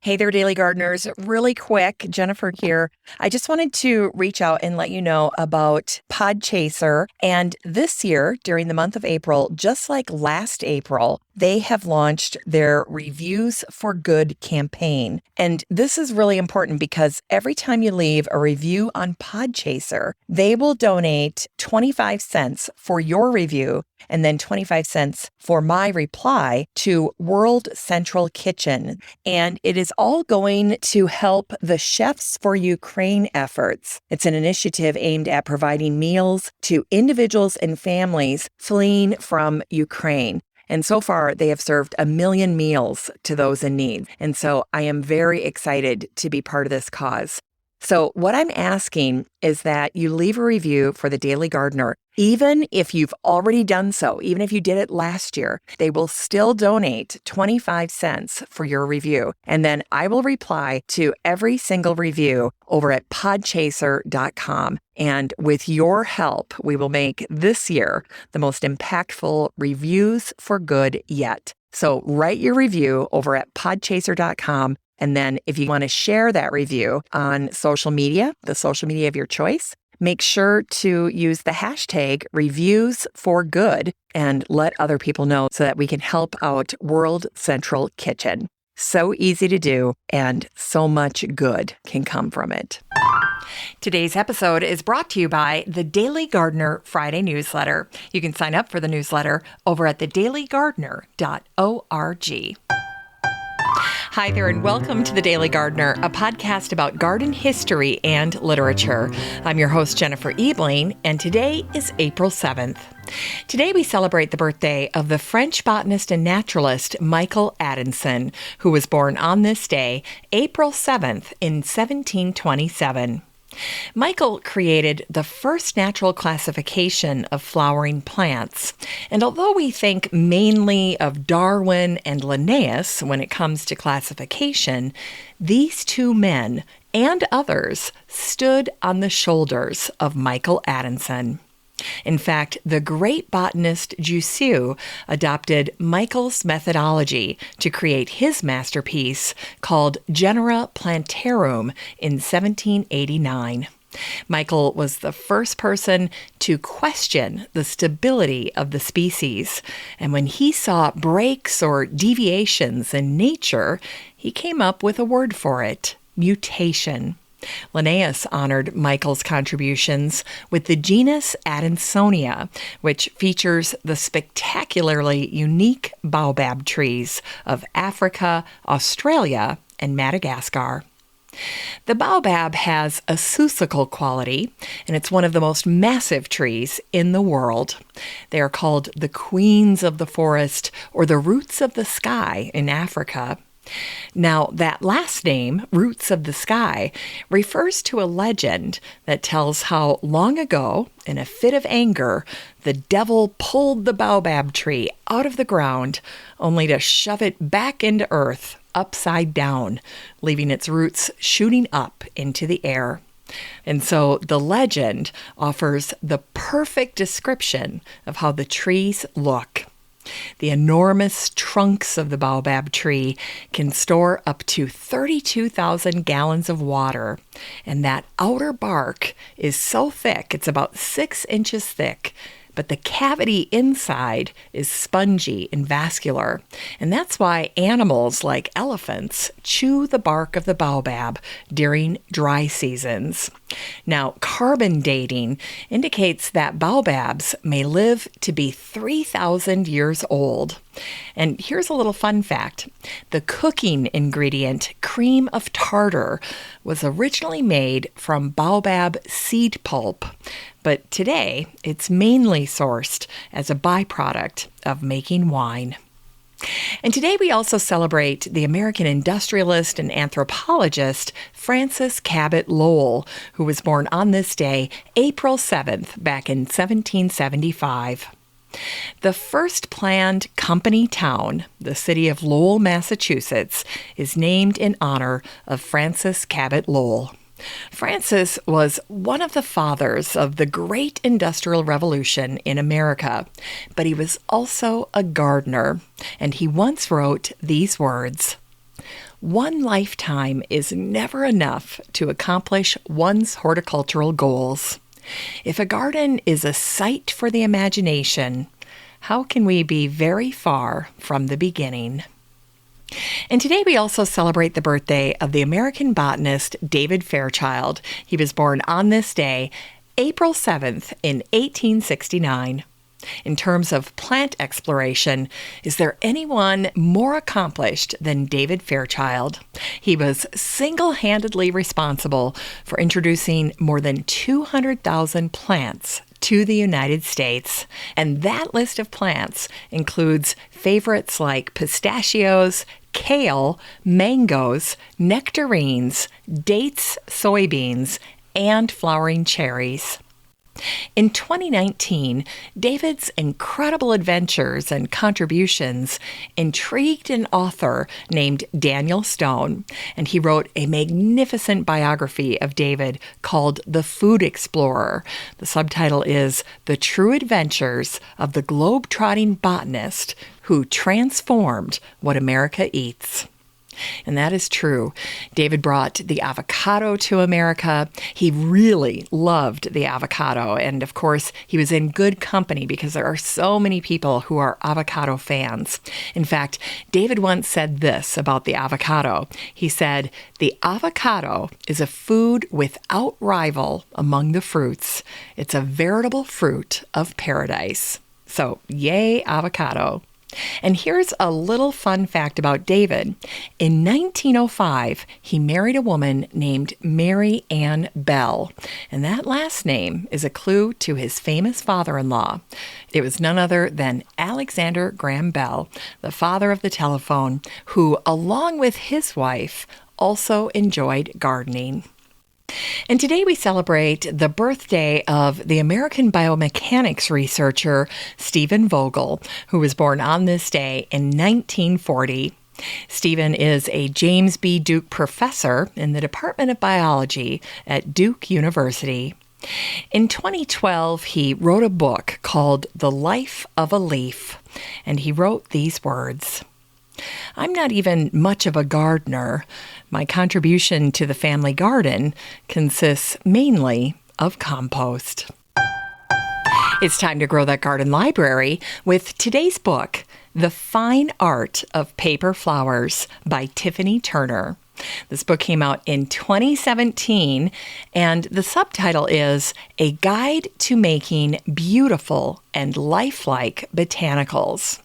Hey there, Daily Gardeners. Really quick, Jennifer here. I just wanted to reach out and let you know about Podchaser. And this year, during the month of April, just like last April, they have launched their Reviews for Good campaign. And this is really important because every time you leave a review on Podchaser, they will donate 25 cents for your review and then 25 cents for my reply to World Central Kitchen. And it is all going to help the Chefs for Ukraine efforts. It's an initiative aimed at providing meals to individuals and families fleeing from Ukraine. And so far, they have served 1 million meals to those in need. And so I am very excited to be part of this cause. So what I'm asking is that you leave a review for the Daily Gardener. Even if you've already done so, even if you did it last year, they will still donate 25 cents for your review. And then I will reply to every single review over at podchaser.com. And with your help, we will make this year the most impactful Reviews for Good yet. So write your review over at podchaser.com. And then if you want to share that review on social media, the social media of your choice, make sure to use the hashtag Reviews for Good and let other people know so that we can help out World Central Kitchen. So easy to do and so much good can come from it. Today's episode is brought to you by the Daily Gardener Friday newsletter. You can sign up for the newsletter over at thedailygardener.org. Hi there, and welcome to The Daily Gardener, a podcast about garden history and literature. I'm your host, Jennifer Ebling, and today is April 7th. Today we celebrate the birthday of the French botanist and naturalist Michel Adanson, who was born on this day, April 7th, in 1727. Michel created the first natural classification of flowering plants, and although we think mainly of Darwin and Linnaeus when it comes to classification, these two men and others stood on the shoulders of Michel Adanson. In fact, the great botanist Jussieu adopted Michel's methodology to create his masterpiece called Genera Plantarum in 1789. Michel was the first person to question the stability of the species, and when he saw breaks or deviations in nature, he came up with a word for it: mutation. Linnaeus honored Michel's contributions with the genus Adansonia, which features the spectacularly unique baobab trees of Africa, Australia, and Madagascar. The baobab has a susical quality, and it's one of the most massive trees in the world. They are called the queens of the forest or the roots of the sky in Africa. Now, that last name, Roots of the Sky, refers to a legend that tells how long ago, in a fit of anger, the devil pulled the baobab tree out of the ground, only to shove it back into earth, upside down, leaving its roots shooting up into the air. And so the legend offers the perfect description of how the trees look. The enormous trunks of the baobab tree can store up to 32,000 gallons of water, and that outer bark is so thick, it's about 6 inches thick, but the cavity inside is spongy and vascular, and that's why animals like elephants chew the bark of the baobab during dry seasons. Now, carbon dating indicates that baobabs may live to be 3,000 years old. And here's a little fun fact. The cooking ingredient, cream of tartar, was originally made from baobab seed pulp, but today it's mainly sourced as a byproduct of making wine. And today we also celebrate the American industrialist and anthropologist Francis Cabot Lowell, who was born on this day, April 7th, back in 1775. The first planned company town, the city of Lowell, Massachusetts, is named in honor of Francis Cabot Lowell. Francis was one of the fathers of the great Industrial Revolution in America, but he was also a gardener, and he once wrote these words: one lifetime is never enough to accomplish one's horticultural goals. If a garden is a sight for the imagination, how can we be very far from the beginning? And today we also celebrate the birthday of the American botanist David Fairchild. He was born on this day, April 7th, in 1869. In terms of plant exploration, is there anyone more accomplished than David Fairchild? He was single-handedly responsible for introducing more than 200,000 plants to the United States. And that list of plants includes favorites like pistachios, kale, mangoes, nectarines, dates, soybeans, and flowering cherries. In 2019, David's incredible adventures and contributions intrigued an author named Daniel Stone, and he wrote a magnificent biography of David called The Food Explorer. The subtitle is The True Adventures of the Globe-Trotting Botanist Who Transformed What America Eats. And that is true. David brought the avocado to America. He really loved the avocado. And of course, he was in good company because there are so many people who are avocado fans. In fact, David once said this about the avocado. He said, "The avocado is a food without rival among the fruits. It's a veritable fruit of paradise." So, yay, avocado. And here's a little fun fact about David. In 1905, he married a woman named Mary Ann Bell, and that last name is a clue to his famous father-in-law. It was none other than Alexander Graham Bell, the father of the telephone, who, along with his wife, also enjoyed gardening. And today we celebrate the birthday of the American biomechanics researcher Stephen Vogel, who was born on this day in 1940. Stephen is a James B. Duke professor in the Department of Biology at Duke University. In 2012, he wrote a book called The Life of a Leaf, and he wrote these words. "I'm not even much of a gardener. My contribution to the family garden consists mainly of compost." It's time to grow that garden library with today's book, The Fine Art of Paper Flowers by Tiffany Turner. This book came out in 2017, and the subtitle is A Guide to Making Beautiful and Lifelike Botanicals.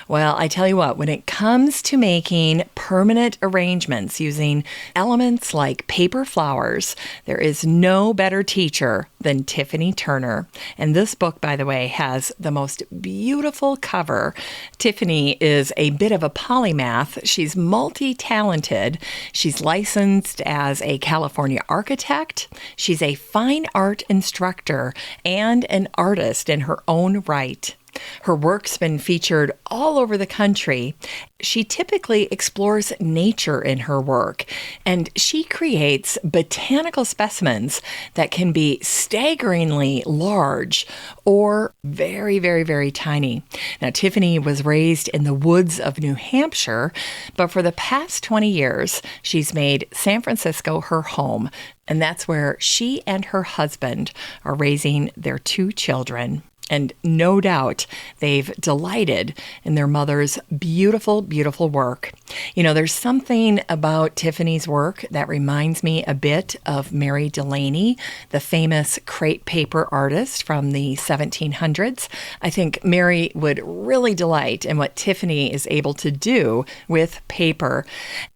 Well, I tell you what, when it comes to making permanent arrangements using elements like paper flowers, there is no better teacher than Tiffany Turner. And this book, by the way, has the most beautiful cover. Tiffany is a bit of a polymath. She's multi-talented. She's licensed as a California architect. She's a fine art instructor and an artist in her own right. Her work's been featured all over the country. She typically explores nature in her work, and she creates botanical specimens that can be staggeringly large or very, very, very tiny. Now, Tiffany was raised in the woods of New Hampshire, but for the past 20 years, she's made San Francisco her home, and that's where she and her husband are raising their 2 children. And no doubt they've delighted in their mother's beautiful, beautiful work. You know, there's something about Tiffany's work that reminds me a bit of Mary Delaney, the famous crepe paper artist from the 1700s. I think Mary would really delight in what Tiffany is able to do with paper.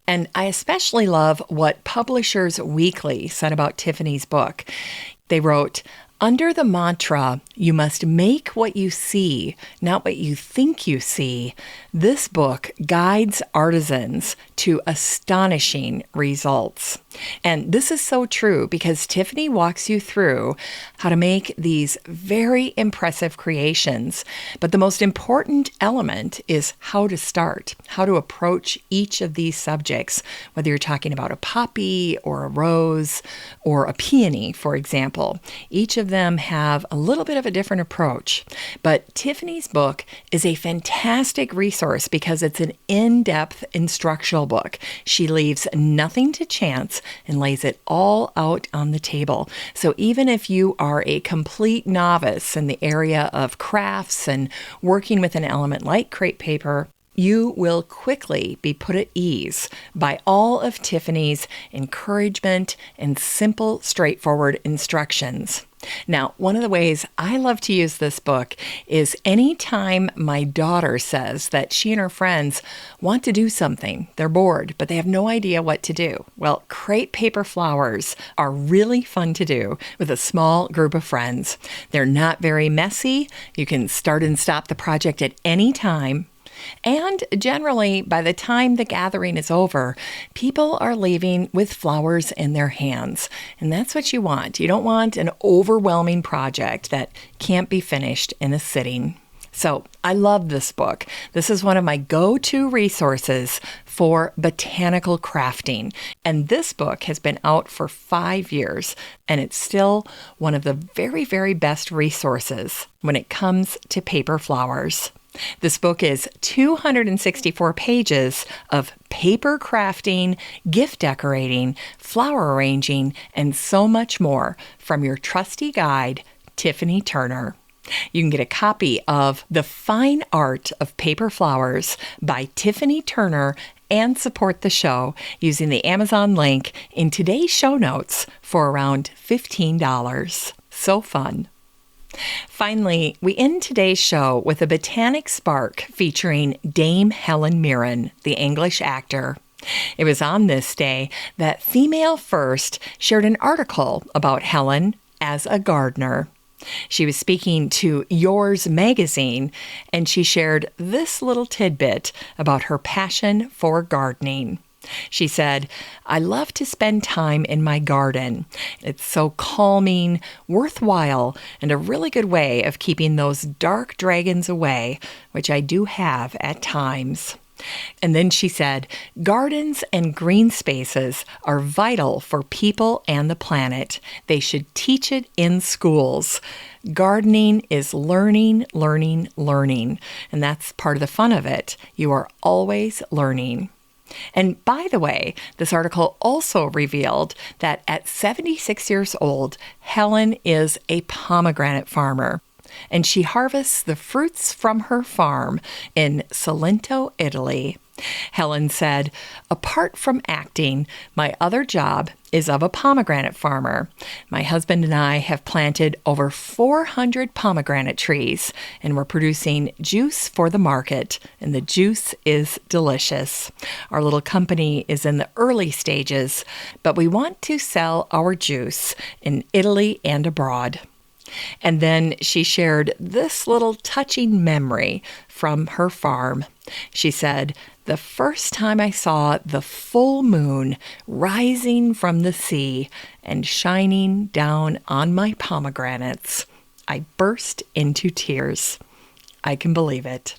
And I especially love what Publishers Weekly said about Tiffany's book. They wrote, "Under the mantra, you must make what you see, not what you think you see, this book guides artisans to astonishing results." And this is so true because Tiffany walks you through how to make these very impressive creations. But the most important element is how to start, how to approach each of these subjects, whether you're talking about a poppy or a rose or a peony, for example. Each of them have a little bit of of a different approach. But Tiffany's book is a fantastic resource because it's an in-depth instructional book. She leaves nothing to chance and lays it all out on the table. So even if you are a complete novice in the area of crafts and working with an element like crepe paper, you will quickly be put at ease by all of Tiffany's encouragement and simple, straightforward instructions. Now, one of the ways I love to use this book is anytime my daughter says that she and her friends want to do something, they're bored, but they have no idea what to do. Well, crepe paper flowers are really fun to do with a small group of friends. They're not very messy. You can start and stop the project at any time. And generally, by the time the gathering is over, people are leaving with flowers in their hands. And that's what you want. You don't want an overwhelming project that can't be finished in a sitting. So I love this book. This is one of my go-to resources for botanical crafting. And this book has been out for 5 years, and it's still one of the very, very best resources when it comes to paper flowers. This book is 264 pages of paper crafting, gift decorating, flower arranging, and so much more from your trusty guide, Tiffany Turner. You can get a copy of The Fine Art of Paper Flowers by Tiffany Turner and support the show using the Amazon link in today's show notes for around $15. So fun. Finally, we end today's show with a Botanic Spark featuring Dame Helen Mirren, the English actor. It was on this day that Female First shared an article about Helen as a gardener. She was speaking to Yours magazine, and she shared this little tidbit about her passion for gardening. She said, "I love to spend time in my garden. It's so calming, worthwhile, and a really good way of keeping those dark dragons away, which I do have at times." And then she said, "Gardens and green spaces are vital for people and the planet. They should teach it in schools. Gardening is learning, learning, learning. And that's part of the fun of it. You are always learning." And by the way, this article also revealed that at 76 years old, Helen is a pomegranate farmer, and she harvests the fruits from her farm in Salento, Italy. Helen said, "Apart from acting, my other job is of a pomegranate farmer. My husband and I have planted over 400 pomegranate trees, and we're producing juice for the market, and the juice is delicious. Our little company is in the early stages, but we want to sell our juice in Italy and abroad." And then she shared this little touching memory from her farm. She said, "The first time I saw the full moon rising from the sea and shining down on my pomegranates, I burst into tears. I can believe it."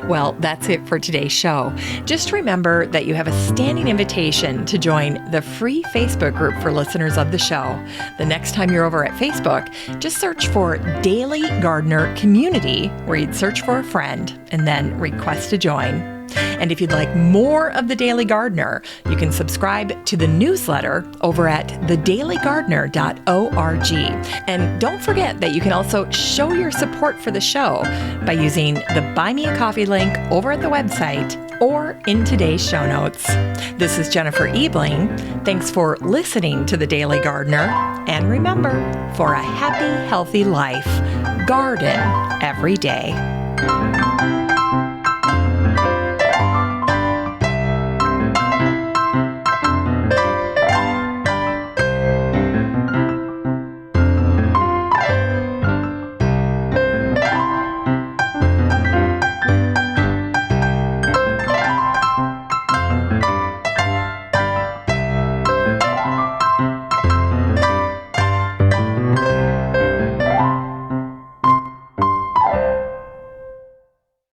Well, that's it for today's show. Just remember that you have a standing invitation to join the free Facebook group for listeners of the show. The next time you're over at Facebook, just search for Daily Gardener Community, where you'd search for a friend and then request to join. And if you'd like more of The Daily Gardener, you can subscribe to the newsletter over at thedailygardener.org. And don't forget that you can also show your support for the show by using the Buy Me a Coffee link over at the website or in today's show notes. This is Jennifer Ebling. Thanks for listening to The Daily Gardener. And remember, for a happy, healthy life, garden every day.